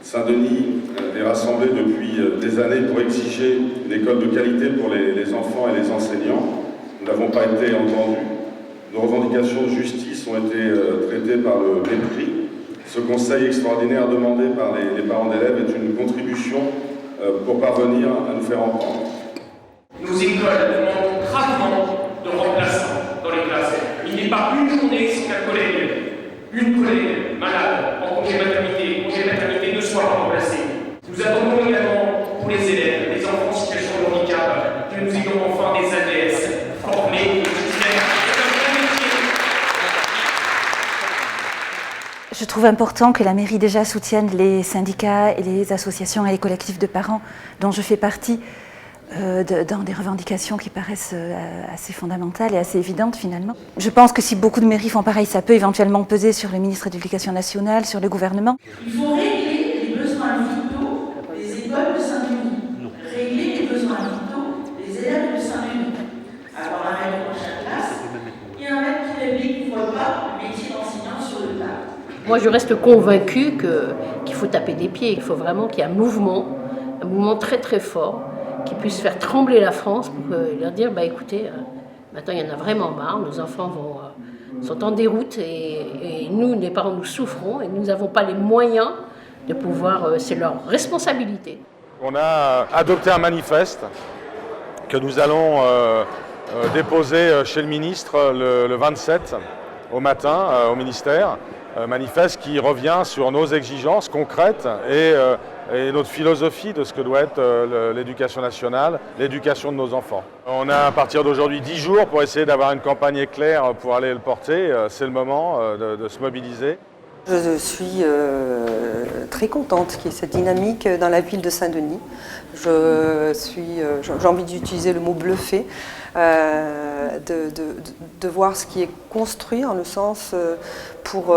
Saint-Denis est rassemblé depuis des années pour exiger une école de qualité pour les enfants et les enseignants. Nous n'avons pas été entendus. Nos revendications de justice ont été traitées par le mépris. Ce conseil extraordinaire demandé par les parents d'élèves est une contribution pour parvenir à nous faire entendre. Nos écoles manquent gravement de remplaçants dans les classes. Il n'est pas une journée sans une collègue malade en congé maternité ne soit pas remplacée. Nous attendons également pour les élèves, les enfants en situation de handicap, que nous ayons enfin des ADS formés. Je trouve important que la mairie déjà soutienne les syndicats et les associations et les collectifs de parents dont je fais partie dans des revendications qui paraissent assez fondamentales et assez évidentes finalement. Je pense que si beaucoup de mairies font pareil, ça peut éventuellement peser sur le ministre de l'Éducation nationale, sur le gouvernement. Il faut régler les besoins vitaux des écoles de Saint-Denis, régler les besoins vitaux des élèves de Saint-Denis, avoir un maître dans chaque classe et un maître qui ne découvre pas le métier d'enseignant sur le tas. Moi, je reste convaincue qu'il faut taper des pieds. Il faut vraiment qu'il y ait un mouvement très très fort qui puisse faire trembler la France pour leur dire bah, écoutez, maintenant il y en a vraiment marre, nos enfants sont en déroute et nous, les parents, nous souffrons et nous n'avons pas les moyens de pouvoir, c'est leur responsabilité. On a adopté un manifeste que nous allons déposer chez le ministre le 27 au matin au ministère. Manifeste qui revient sur nos exigences concrètes et notre philosophie de ce que doit être l'éducation nationale, l'éducation de nos enfants. On a à partir d'aujourd'hui 10 jours pour essayer d'avoir une campagne éclair pour aller le porter. C'est le moment de se mobiliser. Je suis très contente qu'il y ait cette dynamique dans la ville de Saint-Denis. J'ai envie d'utiliser le mot bluffé, de voir ce qui est construit en le sens pour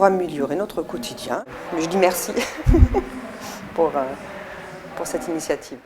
améliorer notre quotidien. Mais je dis merci pour cette initiative.